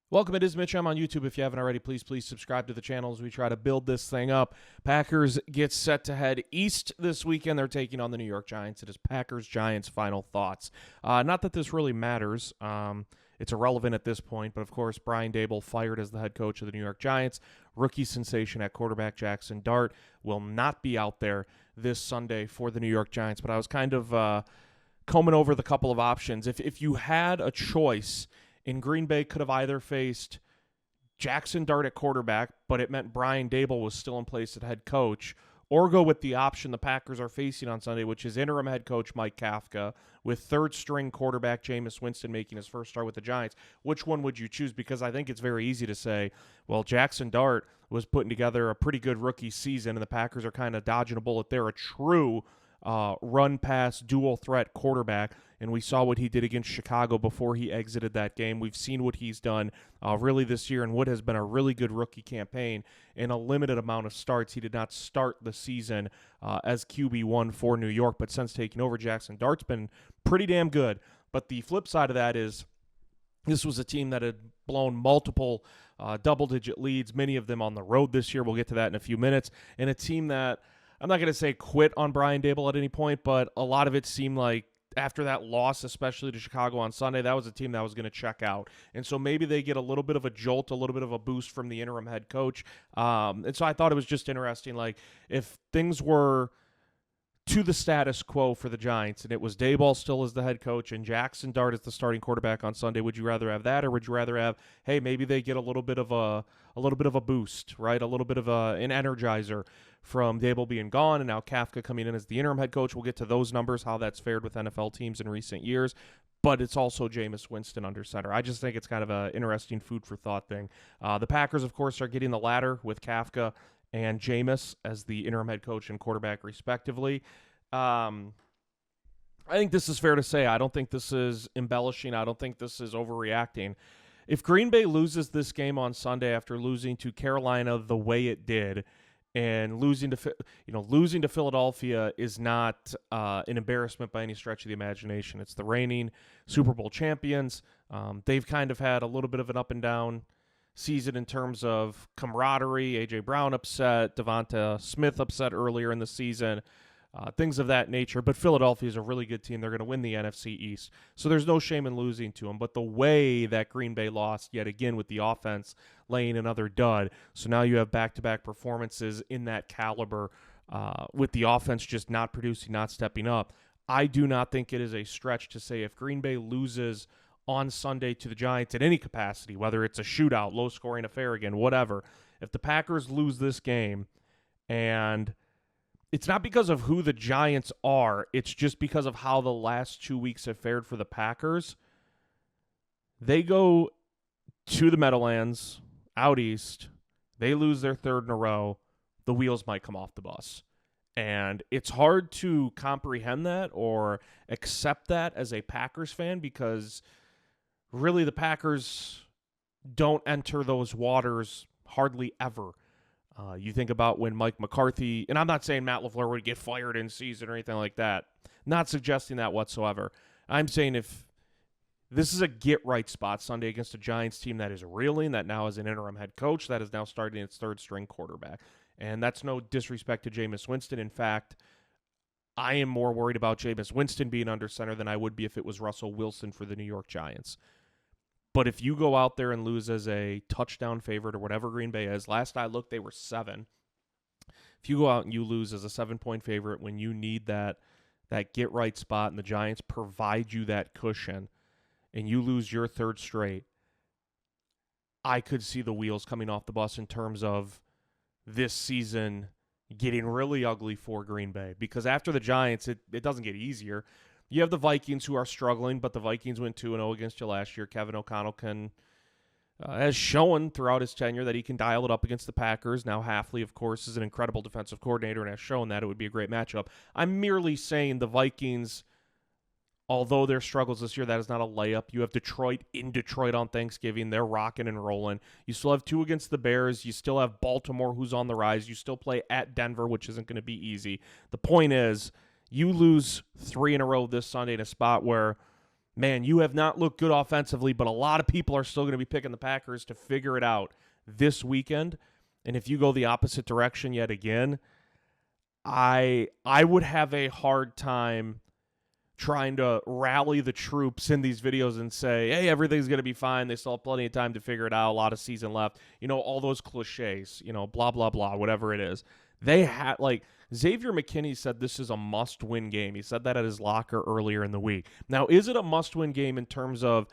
Welcome, it is Mitch. I'm on YouTube. If you haven't already, please subscribe to the channel as we try to build this thing up. Packers get set to head east this weekend. They're taking on the New York Giants. It is Packers-Giants final thoughts. Not that this really matters. It's irrelevant at this point, but of course, Brian Daboll fired as the head coach of the New York Giants. Rookie sensation at quarterback Jackson Dart will not be out there this Sunday for the New York Giants, but I was kind of combing over the couple of options. If you had a choice, in Green Bay could have either faced Jackson Dart at quarterback, but it meant Brian Daboll was still in place at head coach, or go with the option the Packers are facing on Sunday, which is interim head coach Mike Kafka, with third-string quarterback Jameis Winston making his first start with the Giants. Which one would you choose? Because I think it's very easy to say, well, Jackson Dart was putting together a pretty good rookie season, and the Packers are kind of dodging a bullet. They're a true run-pass, dual-threat quarterback, and we saw what he did against Chicago before he exited that game. We've seen what he's done really this year in what has been a really good rookie campaign in a limited amount of starts. He did not start the season as QB1 for New York, but since taking over, Jackson Dart's been pretty damn good. But the flip side of that is this was a team that had blown multiple double-digit leads, many of them on the road this year. We'll get to that in a few minutes. And a team that, I'm not going to say quit on Brian Daboll at any point, but a lot of it seemed like after that loss, especially to Chicago on Sunday, that was a team that was going to check out. And so maybe they get a little bit of a jolt, a little bit of a boost from the interim head coach. And so I thought it was just interesting, like if things were to the status quo for the Giants and it was Daboll still as the head coach and Jackson Dart as the starting quarterback on Sunday, would you rather have that, or would you rather have, hey, maybe they get a little bit of a boost, right? A little bit of an energizer from Daboll being gone and now Kafka coming in as the interim head coach. We'll get to those numbers, how that's fared with NFL teams in recent years. But it's also Jameis Winston under center. I just think it's kind of an interesting food for thought thing. The Packers, of course, are getting the latter with Kafka and Jameis as the interim head coach and quarterback, respectively. I think this is fair to say. I don't think this is embellishing. I don't think this is overreacting. If Green Bay loses this game on Sunday after losing to Carolina the way it did, and losing to Philadelphia is not an embarrassment by any stretch of the imagination. It's the reigning Super Bowl champions. They've kind of had a little bit of an up and down season in terms of camaraderie. A.J. Brown upset, Devonta Smith upset earlier in the season, things of that nature. But Philadelphia is a really good team. They're going to win the NFC East. So there's no shame in losing to them. But the way that Green Bay lost yet again with the offense laying another dud. So now you have back-to-back performances in that caliber with the offense just not producing, not stepping up. I do not think it is a stretch to say if Green Bay loses on Sunday to the Giants in any capacity, whether it's a shootout, low-scoring affair again, whatever, if the Packers lose this game, and it's not because of who the Giants are, it's just because of how the last 2 weeks have fared for the Packers, they go to the Meadowlands, out east, they lose their third in a row, the wheels might come off the bus. And it's hard to comprehend that or accept that as a Packers fan, because really the Packers don't enter those waters hardly ever. You think about when Mike McCarthy, and I'm not saying Matt LaFleur would get fired in season or anything like that. Not suggesting that whatsoever. I'm saying if this is a get-right spot Sunday against a Giants team that is reeling, that now has an interim head coach, that is now starting its third-string quarterback. And that's no disrespect to Jameis Winston. In fact, I am more worried about Jameis Winston being under center than I would be if it was Russell Wilson for the New York Giants. But if you go out there and lose as a touchdown favorite or whatever Green Bay is, last I looked, they were 7. If you go out and you lose as a 7-point favorite when you need that get-right spot and the Giants provide you that cushion and you lose your third straight, I could see the wheels coming off the bus in terms of this season getting really ugly for Green Bay. Because after the Giants, it doesn't get easier. You have the Vikings who are struggling, but the Vikings went 2-0 against you last year. Kevin O'Connell has shown throughout his tenure that he can dial it up against the Packers. Now Hafley, of course, is an incredible defensive coordinator and has shown that it would be a great matchup. I'm merely saying the Vikings, although their struggles this year, that is not a layup. You have Detroit in Detroit on Thanksgiving. They're rocking and rolling. You still have 2 against the Bears. You still have Baltimore, who's on the rise. You still play at Denver, which isn't going to be easy. The point is, you lose 3 in a row this Sunday in a spot where man, you have not looked good offensively, but a lot of people are still going to be picking the Packers to figure it out this weekend. And if you go the opposite direction yet again, I would have a hard time trying to rally the troops in these videos and say, hey, everything's going to be fine. They still have plenty of time to figure it out. A lot of season left. All those cliches, blah, blah, blah, whatever it is. They had, Xavier McKinney said this is a must-win game. He said that at his locker earlier in the week. Now, is it a must-win game in terms of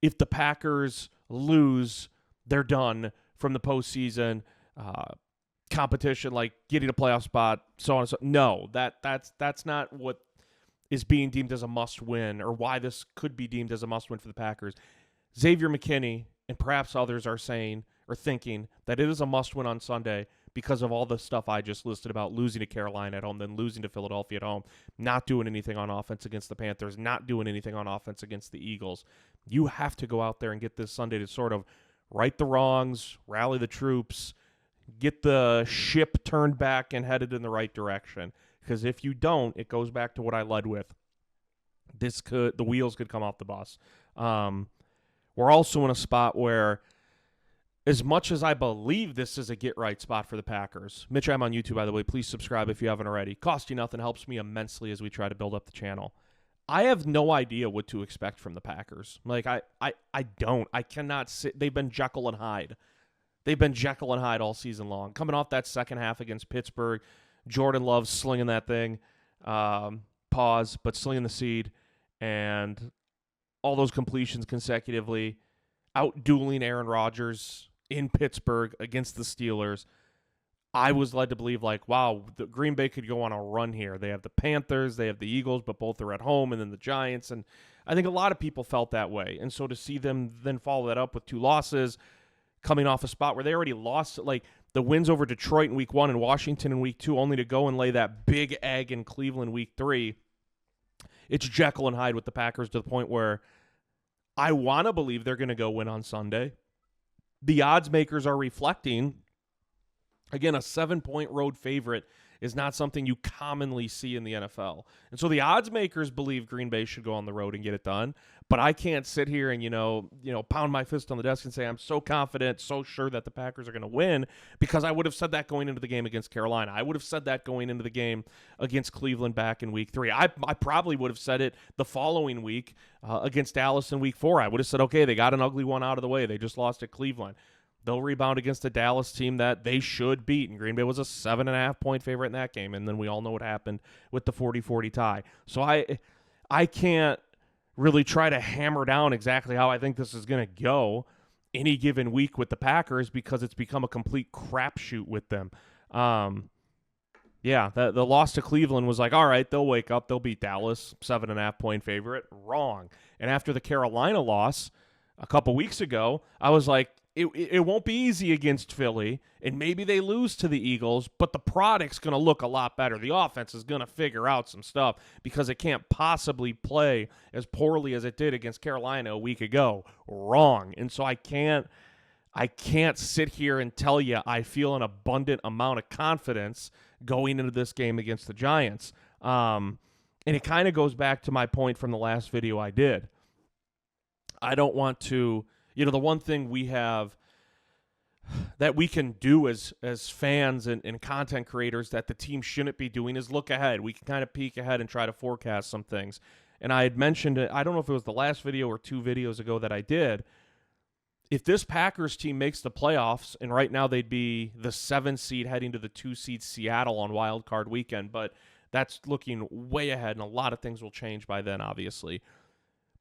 if the Packers lose, they're done from the postseason competition, like getting a playoff spot, so on and so on? No, that's not what is being deemed as a must-win, or why this could be deemed as a must-win for the Packers. Xavier McKinney and perhaps others are saying or thinking that it is a must-win on Sunday because of all the stuff I just listed about losing to Carolina at home, then losing to Philadelphia at home, not doing anything on offense against the Panthers, not doing anything on offense against the Eagles. You have to go out there and get this Sunday to sort of right the wrongs, rally the troops, get the ship turned back and headed in the right direction. Because if you don't, it goes back to what I led with. The wheels could come off the bus. We're also in a spot where, as much as I believe this is a get-right spot for the Packers, Mitch, I'm on YouTube, by the way. Please subscribe if you haven't already. Cost you nothing, helps me immensely as we try to build up the channel. I have no idea what to expect from the Packers. I don't. I cannot sit. They've been Jekyll and Hyde. They've been Jekyll and Hyde all season long. Coming off that second half against Pittsburgh, Jordan Love slinging that thing, but slinging the seed, and all those completions consecutively, out-dueling Aaron Rodgers in Pittsburgh against the Steelers. I was led to believe, wow, the Green Bay could go on a run here. They have the Panthers, they have the Eagles, but both are at home, and then the Giants, and I think a lot of people felt that way. And so to see them then follow that up with 2 losses, coming off a spot where they already lost, the wins over Detroit in week 1 and Washington in week 2, only to go and lay that big egg in Cleveland week 3. It's Jekyll and Hyde with the Packers to the point where I want to believe they're going to go win on Sunday. The odds makers are reflecting. Again, a 7-point road favorite is not something you commonly see in the NFL. And so the odds makers believe Green Bay should go on the road and get it done. But I can't sit here and, pound my fist on the desk and say I'm so confident, so sure that the Packers are going to win, because I would have said that going into the game against Carolina. I would have said that going into the game against Cleveland back in week 3. I probably would have said it the following week against Dallas in week 4. I would have said, okay, they got an ugly one out of the way. They just lost at Cleveland. They'll rebound against a Dallas team that they should beat. And Green Bay was a 7.5-point favorite in that game. And then we all know what happened with the 40-40 tie. So I can't really try to hammer down exactly how I think this is going to go any given week with the Packers, because it's become a complete crapshoot with them. The loss to Cleveland was all right, they'll wake up, they'll beat Dallas, 7.5-point favorite. Wrong. And after the Carolina loss a couple weeks ago, I was like, it won't be easy against Philly, and maybe they lose to the Eagles, but the product's going to look a lot better. The offense is going to figure out some stuff because it can't possibly play as poorly as it did against Carolina a week ago. Wrong. And so I can't sit here and tell you I feel an abundant amount of confidence going into this game against the Giants. And it kind of goes back to my point from the last video I did. I don't want to... the one thing we have that we can do as fans and content creators that the team shouldn't be doing is look ahead. We can kind of peek ahead and try to forecast some things. And I had mentioned it, I don't know if it was the last video or 2 videos ago that I did. If this Packers team makes the playoffs, and right now they'd be the 7 seed heading to the 2 seed Seattle on Wild Card Weekend, but that's looking way ahead, and a lot of things will change by then, obviously.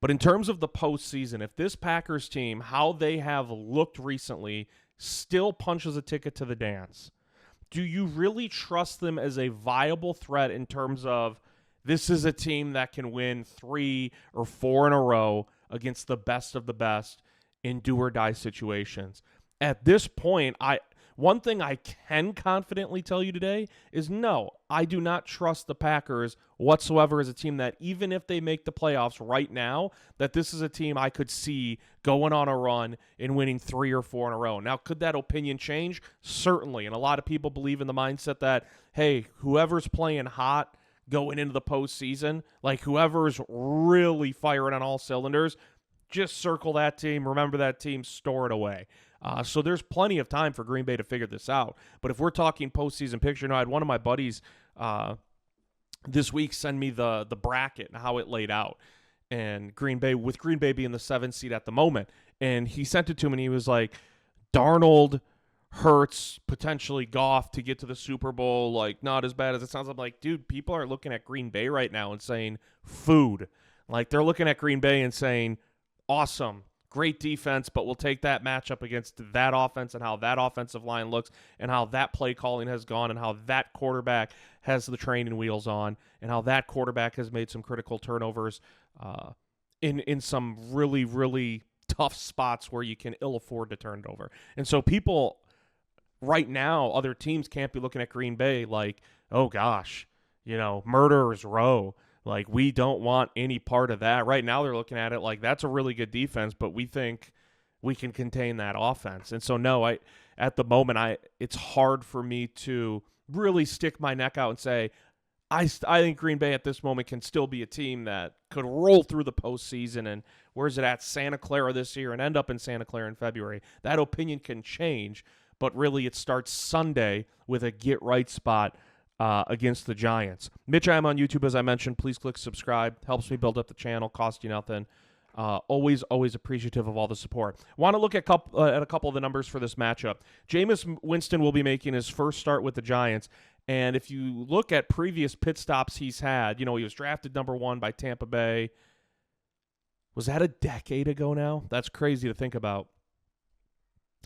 But in terms of the postseason, if this Packers team, how they have looked recently, still punches a ticket to the dance, do you really trust them as a viable threat in terms of this is a team that can win 3 or 4 in a row against the best of the best in do-or-die situations? At this point, one thing I can confidently tell you today is no, I do not trust the Packers whatsoever as a team that, even if they make the playoffs right now, that this is a team I could see going on a run and winning 3 or 4 in a row. Now, could that opinion change? Certainly. And a lot of people believe in the mindset that, hey, whoever's playing hot going into the postseason. Like, whoever's really firing on all cylinders, just circle that team, remember that team, store it away. So there's plenty of time for Green Bay to figure this out. But if we're talking postseason picture, I had one of my buddies this week send me the bracket and how it laid out. And Green Bay being the 7th seed at the moment. And he sent it to me, and he was like, Darnold, Hurts, potentially Goff to get to the Super Bowl, like, not as bad as it sounds. I'm like, dude, people are looking at Green Bay right now and saying food. Like, they're looking at Green Bay and saying, awesome, great defense, but we'll take that matchup against that offense and how that offensive line looks and how that play calling has gone and how that quarterback has the training wheels on and how that quarterback has made some critical turnovers in some really, really tough spots where you can ill afford to turn it over. And so people right now, other teams can't be looking at Green Bay like, oh gosh, murderer's row. Like, we don't want any part of that. Right now they're looking at it like that's a really good defense, but we think we can contain that offense. And so, no, at the moment, it's hard for me to really stick my neck out and say, I think Green Bay at this moment can still be a team that could roll through the postseason and where's it at, Santa Clara this year and end up in Santa Clara in February. That opinion can change, but really it starts Sunday with a get-right spot against the Giants. Mitch, I am on YouTube, as I mentioned. Please click subscribe. Helps me build up the channel. Cost you nothing. Always appreciative of all the support. Want to look at a couple of the numbers for this matchup. Jameis Winston will be making his first start with the Giants. And if you look at previous pit stops he's had, he was drafted number 1 by Tampa Bay. Was that a decade ago now? That's crazy to think about.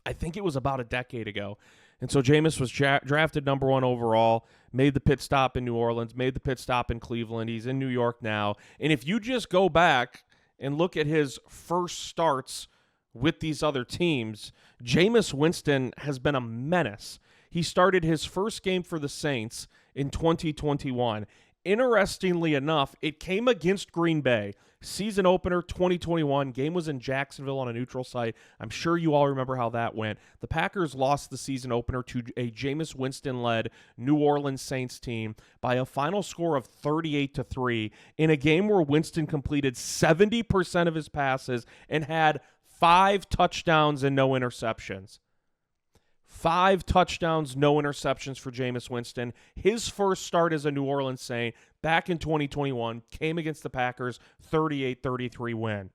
I think it was about a decade ago. And so Jameis was drafted number 1 overall, made the pit stop in New Orleans, made the pit stop in Cleveland. He's in New York now. And if you just go back and look at his first starts with these other teams, Jameis Winston has been a menace. He started his first game for the Saints in 2021. Interestingly enough, it came against Green Bay. Season opener 2021. Game was in Jacksonville on a neutral site. I'm sure you all remember how that went. The Packers lost the season opener to a Jameis Winston-led New Orleans Saints team by a final score of 38-3 in a game where Winston completed 70% of his passes and had 5 touchdowns and no interceptions. 5 touchdowns, no interceptions for Jameis Winston. His first start as a New Orleans Saint back in 2021 came against the Packers, 38-33 win.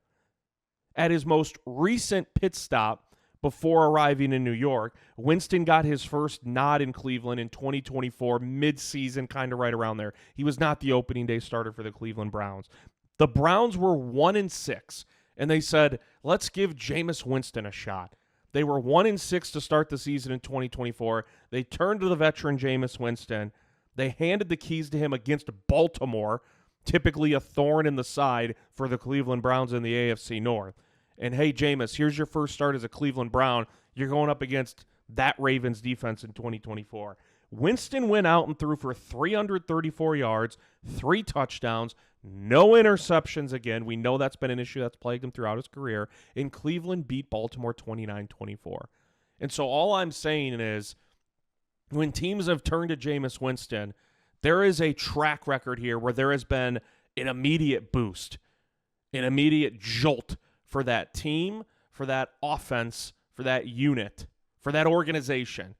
At his most recent pit stop before arriving in New York, Winston got his first nod in Cleveland in 2024, mid-season, kind of right around there. He was not the opening day starter for the Cleveland Browns. The Browns were 1-6, and they said, let's give Jameis Winston a shot. They were 1-6 to start the season in 2024. They turned to the veteran Jameis Winston. They handed the keys to him against Baltimore, typically a thorn in the side for the Cleveland Browns in the AFC North. And hey, Jameis, here's your first start as a Cleveland Brown. You're going up against that Ravens defense in 2024. Winston went out and threw for 334 yards, 3 touchdowns, no interceptions again. We know that's been an issue that's plagued him throughout his career. And Cleveland beat Baltimore 29-24. And so all I'm saying is when teams have turned to Jameis Winston, there is a track record here where there has been an immediate boost, an immediate jolt for that team, for that offense, for that unit, for that organization.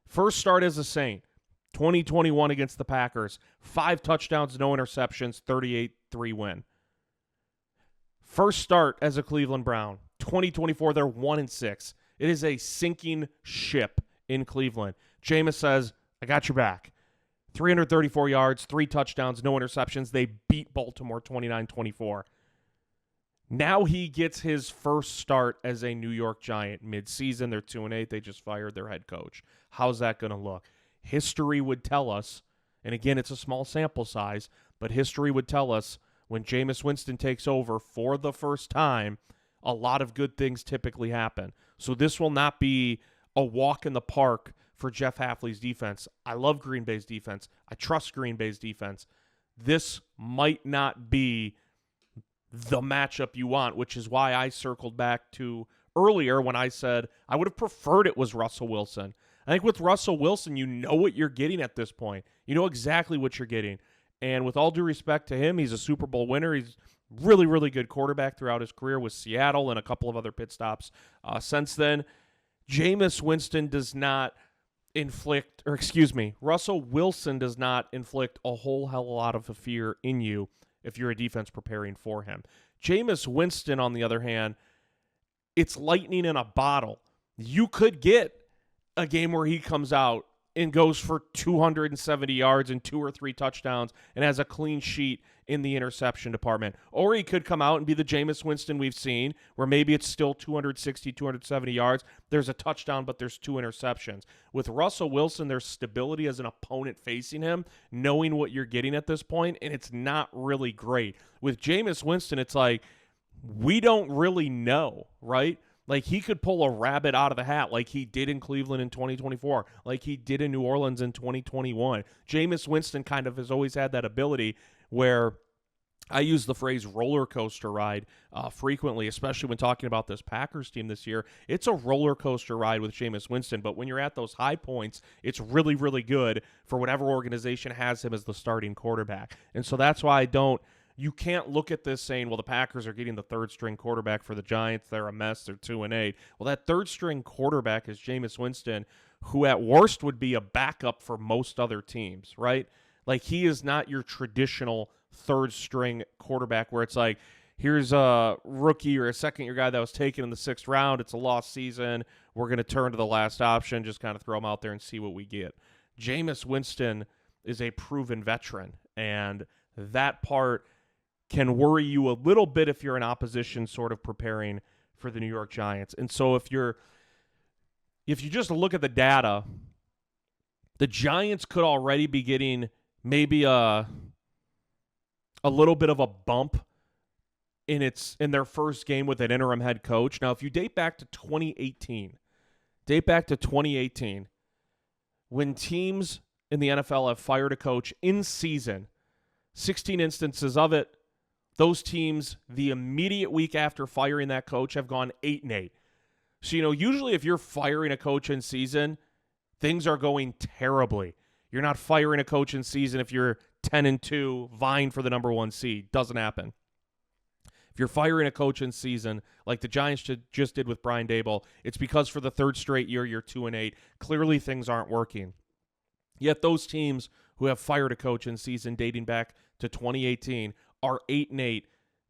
First start as a Saint, 2021 against the Packers, 5 touchdowns, no interceptions, 38-3 win. First start as a Cleveland Brown, 2024, they're 1-6. It is a sinking ship in Cleveland. Jameis says, I got your back. 334 yards, 3 touchdowns, no interceptions. They beat Baltimore 29-24. Now he gets his first start as a New York Giant midseason. They're 2-8. They just fired their head coach. How's that going to look? History would tell us, and again, it's a small sample size, but history would tell us when Jameis Winston takes over for the first time, a lot of good things typically happen. So this will not be a walk in the park for Jeff Hafley's defense. I love Green Bay's defense. I trust Green Bay's defense. This might not be the matchup you want, which is why I circled back to earlier when I said I would have preferred it was Russell Wilson. I think with Russell Wilson, you know what you're getting at this point. You know exactly what you're getting. And with all due respect to him, he's a Super Bowl winner. He's really, really good quarterback throughout his career with Seattle and a couple of other pit stops since then. Jameis Winston does not Russell Wilson does not inflict a whole hell of a lot of fear in you if you're a defense preparing for him. Jameis Winston, on the other hand, it's lightning in a bottle. You could get a game where he comes out and goes for 270 yards and 2 or 3 touchdowns and has a clean sheet in the interception department. Or he could come out and be the Jameis Winston we've seen, where maybe it's still 260, 270 yards. There's a touchdown, but there's 2 interceptions. With Russell Wilson, there's stability as an opponent facing him, knowing what you're getting at this point, and it's not really great. With Jameis Winston, it's like, we don't really know, right? Like, he could pull a rabbit out of the hat like he did in Cleveland in 2024, like he did in New Orleans in 2021. Jameis Winston kind of has always had that ability where I use the phrase roller coaster ride frequently, especially when talking about this Packers team this year. It's a roller coaster ride with Jameis Winston, but when you're at those high points, it's really, really good for whatever organization has him as the starting quarterback. And so that's why you can't look at this saying, well, the Packers are getting the third-string quarterback for the Giants. They're a mess. They're 2-8. Well, that third-string quarterback is Jameis Winston, who at worst would be a backup for most other teams, right? Like, he is not your traditional third-string quarterback where it's like, here's a rookie or a second-year guy that was taken in the 6th round. It's a lost season. We're going to turn to the last option, just kind of throw him out there and see what we get. Jameis Winston is a proven veteran, and that part can worry you a little bit if you're an opposition sort of preparing for the New York Giants. And so if you just look at the data, the Giants could already be getting maybe a little bit of a bump in their first game with an interim head coach. Now, if you date back to 2018, when teams in the NFL have fired a coach in season, 16 instances of it, those teams, the immediate week after firing that coach, have gone 8-8. So, usually if you're firing a coach in season, things are going terribly. You're not firing a coach in season if you're 10-2, vying for the number 1 seed. Doesn't happen. If you're firing a coach in season, like the Giants just did with Brian Daboll, it's because for the 3rd straight year, you're 2-8. Clearly things aren't working. Yet those teams who have fired a coach in season dating back to 2018 are 8-8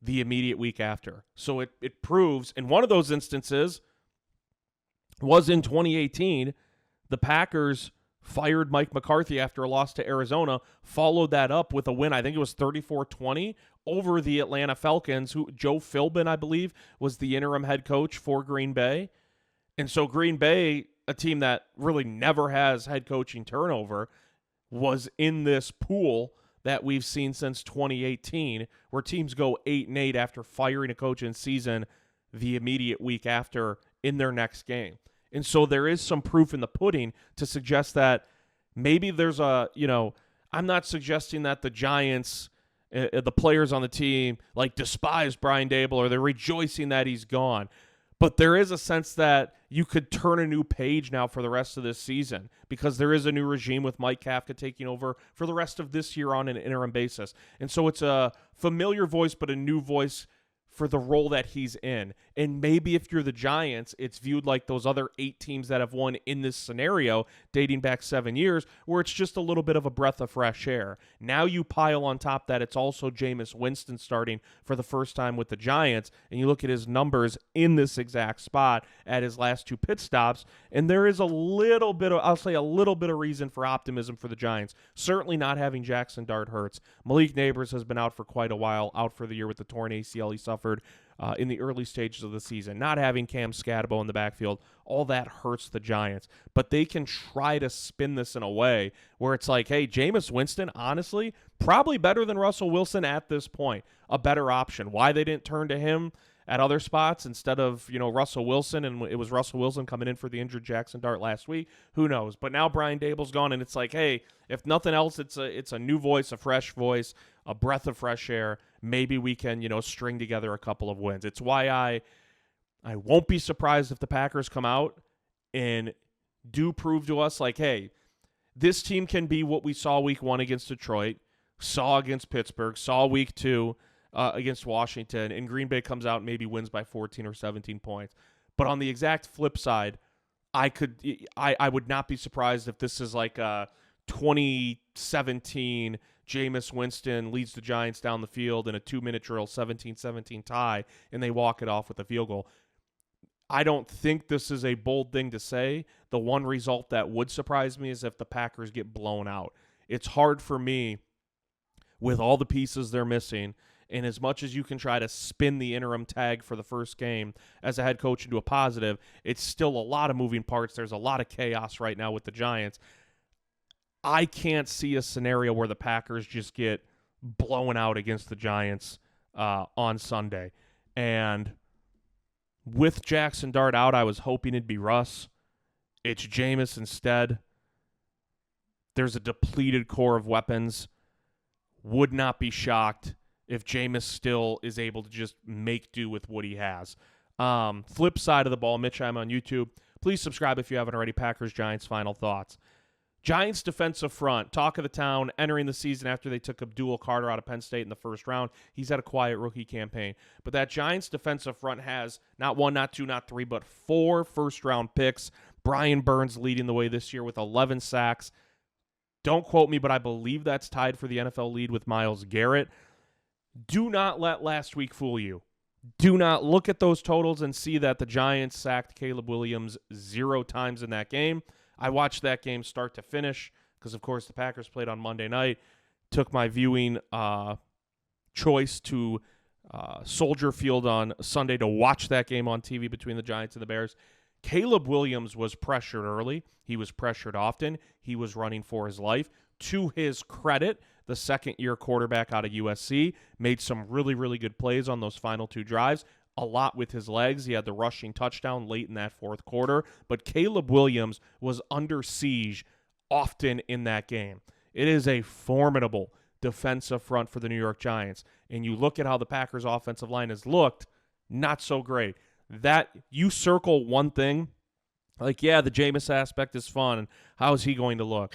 the immediate week after. So it proves, and one of those instances was in 2018, the Packers fired Mike McCarthy after a loss to Arizona, followed that up with a win, I think it was 34-20, over the Atlanta Falcons, who Joe Philbin, I believe, was the interim head coach for Green Bay. And so Green Bay, a team that really never has head coaching turnover, was in this pool that we've seen since 2018, where teams go 8-8 after firing a coach in season the immediate week after in their next game. And so there is some proof in the pudding to suggest that maybe there's I'm not suggesting that the Giants, the players on the team, despise Brian Daboll or they're rejoicing that he's gone. But there is a sense that you could turn a new page now for the rest of this season because there is a new regime with Mike Kafka taking over for the rest of this year on an interim basis. And so it's a familiar voice, but a new voice for the role that he's in. And maybe if you're the Giants, it's viewed like those other 8 teams that have won in this scenario dating back 7 years, where it's just a little bit of a breath of fresh air. Now you pile on top that it's also Jameis Winston starting for the first time with the Giants, and you look at his numbers in this exact spot at his last 2 pit stops, and there is a little bit of reason for optimism for the Giants. Certainly not having Jackson Dart hurts. Malik Neighbors has been out for quite a while, out for the year with the torn ACL he suffered in the early stages of the season. Not having Cam Scatabo in the backfield, all that hurts the Giants. But they can try to spin this in a way where it's like, hey, Jameis Winston, honestly, probably better than Russell Wilson at this point. A better option. Why they didn't turn to him at other spots instead of, Russell Wilson, and it was Russell Wilson coming in for the injured Jackson Dart last week, who knows? But now Brian Daboll's gone, and it's like, hey, if nothing else, it's a new voice, a fresh voice, a breath of fresh air. Maybe we can, string together a couple of wins. It's why I won't be surprised if the Packers come out and do prove to us, like, hey, this team can be what we saw week 1 against Detroit. saw against Pittsburgh, saw week 2 against Washington, and Green Bay comes out and maybe wins by 14 or 17 points. But on the exact flip side, I would not be surprised if this is like a 2017 Jameis Winston leads the Giants down the field in a 2-minute drill, 17-17 tie, and they walk it off with a field goal. I don't think this is a bold thing to say. The one result that would surprise me is if the Packers get blown out. It's hard for me, with all the pieces they're missing, and as much as you can try to spin the interim tag for the first game as a head coach into a positive, it's still a lot of moving parts. There's a lot of chaos right now with the Giants. I can't see a scenario where the Packers just get blown out against the Giants on Sunday. And with Jackson Dart out, I was hoping it'd be Russ. It's Jameis instead. There's a depleted core of weapons. Would not be shocked if Jameis still is able to just make do with what he has. Flip side of the ball, Mitch, I'm on YouTube. Please subscribe if you haven't already. Packers, Giants, final thoughts. Giants defensive front, talk of the town, entering the season after they took Abdul Carter out of Penn State in the first round. He's had a quiet rookie campaign. But that Giants defensive front has not 1, not 2, not 3, but 4 first-round picks. Brian Burns leading the way this year with 11 sacks. Don't quote me, but I believe that's tied for the NFL lead with Myles Garrett. Do not let last week fool you. Do not look at those totals and see that the Giants sacked Caleb Williams 0 times in that game. I watched that game start to finish because, of course, the Packers played on Monday night. Took my viewing choice to Soldier Field on Sunday to watch that game on TV between the Giants and the Bears. Caleb Williams was pressured early. He was pressured often. He was running for his life. To his credit, the second-year quarterback out of USC made some really, really good plays on those final 2 drives. A lot with his legs. He had the rushing touchdown late in that fourth quarter. But Caleb Williams was under siege often in that game. It is a formidable defensive front for the New York Giants. And you look at how the Packers' offensive line has looked, not so great. That you circle one thing, like, yeah, the Jameis aspect is fun. And how is he going to look?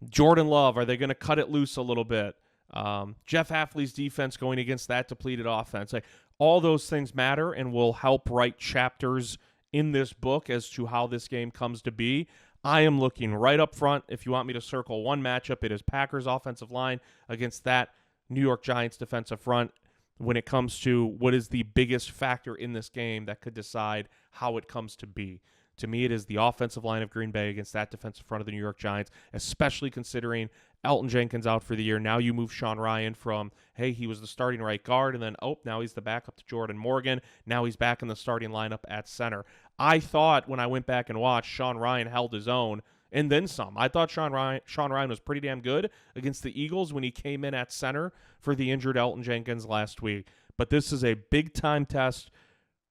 Jordan Love, are they going to cut it loose a little bit? Jeff Hafley's defense going against that depleted offense. Like, all those things matter and will help write chapters in this book as to how this game comes to be. I am looking right up front. If you want me to circle one matchup, it is Packers offensive line against that New York Giants defensive front when it comes to what is the biggest factor in this game that could decide how it comes to be. To me, it is the offensive line of Green Bay against that defensive front of the New York Giants, especially considering Elton Jenkins out for the year. Now you move Sean Ryan from, hey, he was the starting right guard, and then, now he's the backup to Jordan Morgan. Now he's back in the starting lineup at center. I thought when I went back and watched, Sean Ryan held his own, and then some. I thought Sean Ryan was pretty damn good against the Eagles when he came in at center for the injured Elton Jenkins last week. But this is a big-time test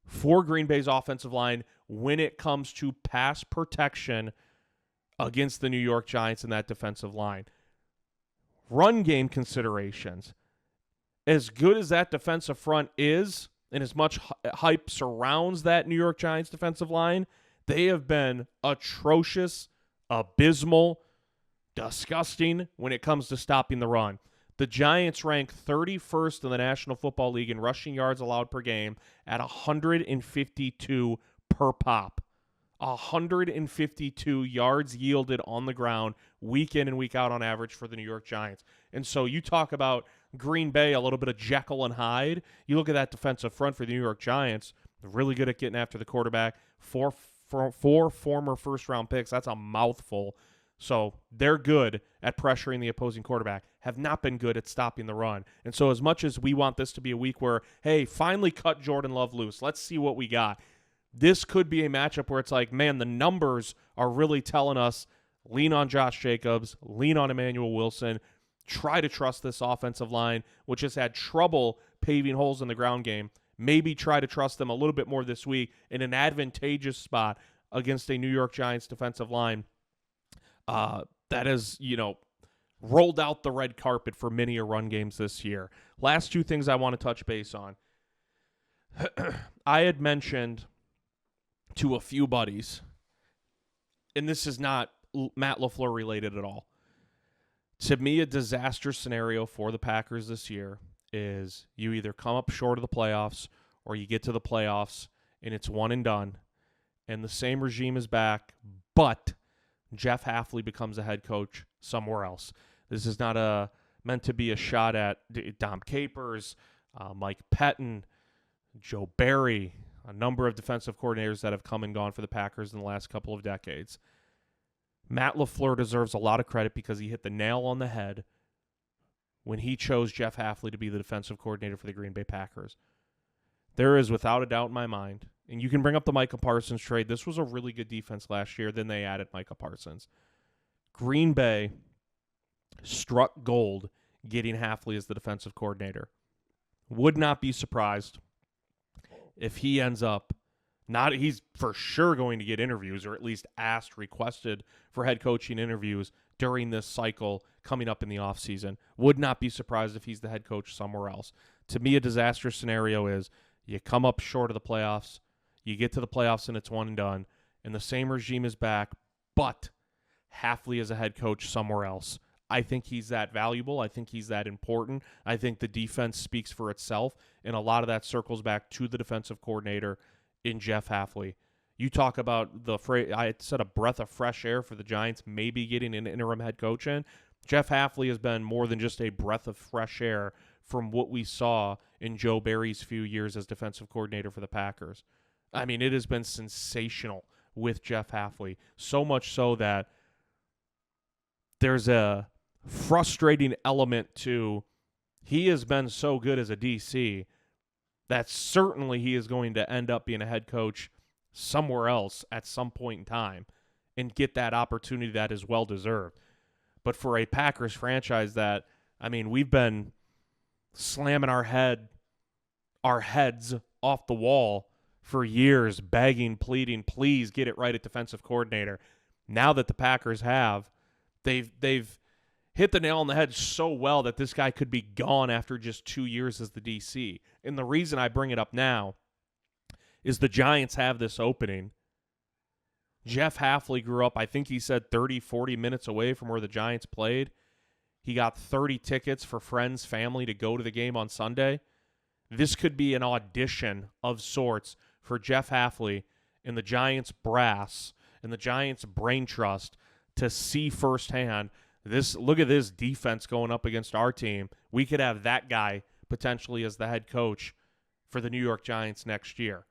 for Green Bay's offensive line when it comes to pass protection against the New York Giants and that defensive line. Run game considerations. As good as that defensive front is, and as much hype surrounds that New York Giants defensive line, they have been atrocious, abysmal, disgusting when it comes to stopping the run. The Giants rank 31st in the National Football League in rushing yards allowed per game at 152 per pop. 152 yards yielded on the ground week in and week out on average for the New York Giants. And so you talk about Green Bay, a little bit of Jekyll and Hyde. You look at that defensive front for the New York Giants, they're really good at getting after the quarterback. Four former first-round picks, that's a mouthful. So they're good at pressuring the opposing quarterback, have not been good at stopping the run. And so as much as we want this to be a week where, hey, finally cut Jordan Love loose, let's see what we got. This could be a matchup where it's like, man, the numbers are really telling us lean on Josh Jacobs, lean on Emmanuel Wilson, try to trust this offensive line, which has had trouble paving holes in the ground game. Maybe try to trust them a little bit more this week in an advantageous spot against a New York Giants defensive line that has, rolled out the red carpet for many a run games this year. Last 2 things I want to touch base on. I had mentioned to a few buddies, and this is not Matt LaFleur related at all, To me, a disaster scenario for the Packers this year is you either come up short of the playoffs or you get to the playoffs and it's one and done, and the same regime is back, but Jeff Hafley becomes a head coach somewhere else. This is not meant to be a shot at Dom Capers, Mike Pettin, Joe Barry, a number of defensive coordinators that have come and gone for the Packers in the last couple of decades. Matt LaFleur deserves a lot of credit because he hit the nail on the head when he chose Jeff Hafley to be the defensive coordinator for the Green Bay Packers. There is, without a doubt in my mind, and you can bring up the Micah Parsons trade. This was a really good defense last year. Then they added Micah Parsons. Green Bay struck gold getting Hafley as the defensive coordinator. Would not be surprised if he ends up he's for sure going to get interviews, or at least requested for head coaching interviews during this cycle coming up in the offseason. Would not be surprised if he's the head coach somewhere else. To me, a disaster scenario is you come up short of the playoffs, you get to the playoffs and it's one and done, and the same regime is back, but Hafley is a head coach somewhere else. I think he's that valuable. I think he's that important. I think the defense speaks for itself, and a lot of that circles back to the defensive coordinator in Jeff Hafley. You talk about I said a breath of fresh air for the Giants, maybe getting an interim head coach in. Jeff Hafley has been more than just a breath of fresh air from what we saw in Joe Barry's few years as defensive coordinator for the Packers. I mean, it has been sensational with Jeff Hafley, so much so that there's a frustrating element to he has been so good as a DC that certainly he is going to end up being a head coach somewhere else at some point in time and get that opportunity that is well-deserved. But for a Packers franchise that, I mean, we've been slamming our heads off the wall for years, begging, pleading, please get it right at defensive coordinator. Now that the Packers have, they've hit the nail on the head so well that this guy could be gone after just 2 years as the DC. And the reason I bring it up now is the Giants have this opening. Jeff Hafley grew up, I think he said 30, 40 minutes away from where the Giants played. He got 30 tickets for friends, family to go to the game on Sunday. This could be an audition of sorts for Jeff Hafley and the Giants brass and the Giants brain trust to see firsthand look at this defense going up against our team. We could have that guy potentially as the head coach for the New York Giants next year.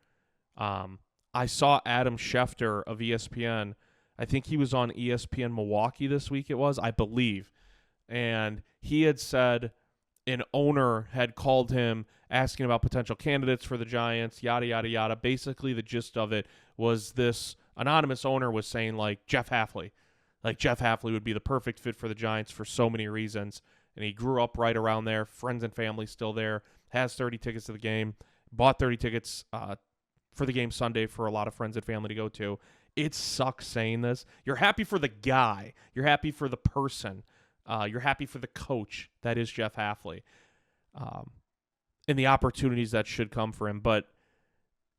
I saw Adam Schefter of ESPN. I think he was on ESPN Milwaukee this week I believe. And he had said an owner had called him asking about potential candidates for the Giants, yada, yada, yada. Basically, the gist of it was this anonymous owner was saying, like, Jeff Hafley. Like, Jeff Hafley would be the perfect fit for the Giants for so many reasons. And he grew up right around there, friends and family still there, has 30 tickets to the game, bought 30 tickets for the game Sunday for a lot of friends and family to go to. It sucks saying this. You're happy for the guy. You're happy for the person. You're happy for the coach that is Jeff Hafley and the opportunities that should come for him. But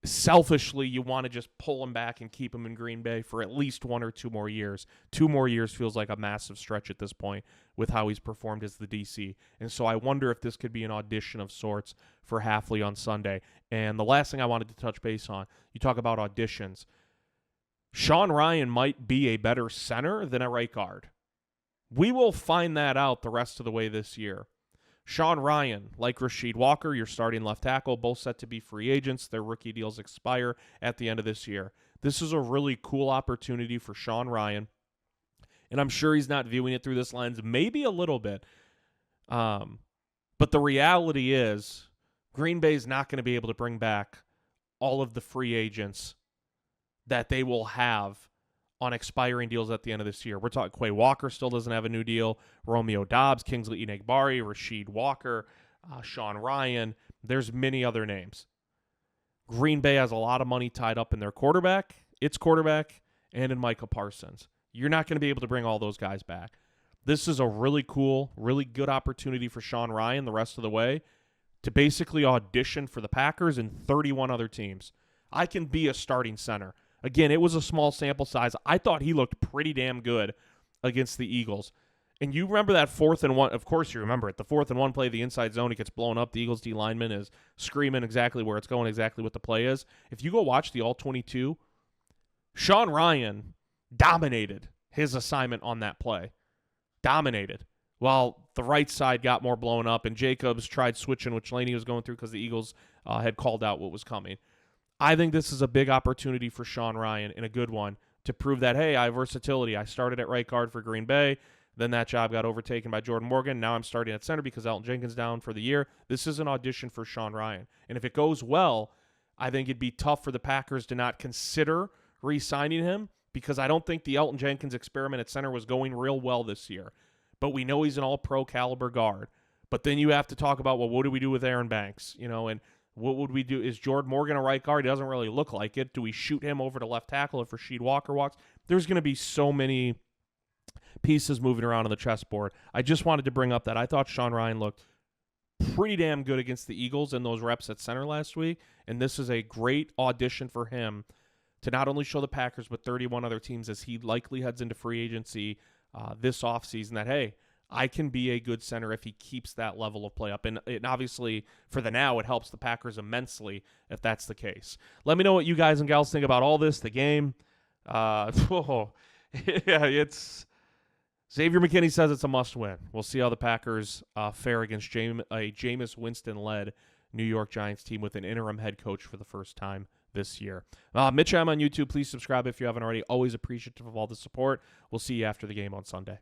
selfishly, you want to just pull him back and keep him in Green Bay for at least 1 or 2 more years. 2 more years feels like a massive stretch at this point with how he's performed as the DC. And so I wonder if this could be an audition of sorts for Hafley on Sunday. And the last thing I wanted to touch base on, you talk about auditions. Sean Ryan might be a better center than a right guard. We will find that out the rest of the way this year. Sean Ryan, like Rasheed Walker, your starting left tackle, both set to be free agents. Their rookie deals expire at the end of this year. This is a really cool opportunity for Sean Ryan, and I'm sure he's not viewing it through this lens, maybe a little bit. But the reality is Green Bay is not going to be able to bring back all of the free agents that they will have on expiring deals at the end of this year. We're talking Quay Walker still doesn't have a new deal. Romeo Doubs, Kingsley Enagbari, Rasheed Walker, Sean Ryan. There's many other names. Green Bay has a lot of money tied up in their quarterback, and in Micah Parsons. You're not going to be able to bring all those guys back. This is a really cool, really good opportunity for Sean Ryan the rest of the way to basically audition for the Packers and 31 other teams. I can be a starting center. Again, it was a small sample size. I thought he looked pretty damn good against the Eagles. And you remember that 4th and 1. Of course you remember it. The 4th and 1 play, the inside zone, it gets blown up. The Eagles D lineman is screaming exactly where it's going, exactly what the play is. If you go watch the All-22, Sean Ryan dominated his assignment on that play. Dominated. While the right side got more blown up, and Jacobs tried switching, which Laney was going through because the Eagles had called out what was coming. I think this is a big opportunity for Sean Ryan, and a good one, to prove that, hey, I have versatility. I started at right guard for Green Bay. Then that job got overtaken by Jordan Morgan. Now I'm starting at center because Elton Jenkins down for the year. This is an audition for Sean Ryan. And if it goes well, I think it'd be tough for the Packers to not consider re-signing him, because I don't think the Elton Jenkins experiment at center was going real well this year. But we know he's an all-pro caliber guard. But then you have to talk about, well, what do we do with Aaron Banks? And what would we do? Is Jordan Morgan a right guard? He doesn't really look like it. Do we shoot him over to left tackle if Rasheed Walker walks? There's going to be so many pieces moving around on the chessboard. I just wanted to bring up that I thought Sean Ryan looked pretty damn good against the Eagles in those reps at center last week, and this is a great audition for him to not only show the Packers but 31 other teams as he likely heads into free agency this offseason that, hey, I can be a good center if he keeps that level of play up. And obviously, for the now, it helps the Packers immensely if that's the case. Let me know what you guys and gals think about all this, the game. It's... Xavier McKinney says it's a must-win. We'll see how the Packers fare against a Jameis Winston-led New York Giants team with an interim head coach for the first time this year. Mitch M on YouTube, please subscribe if you haven't already. Always appreciative of all the support. We'll see you after the game on Sunday.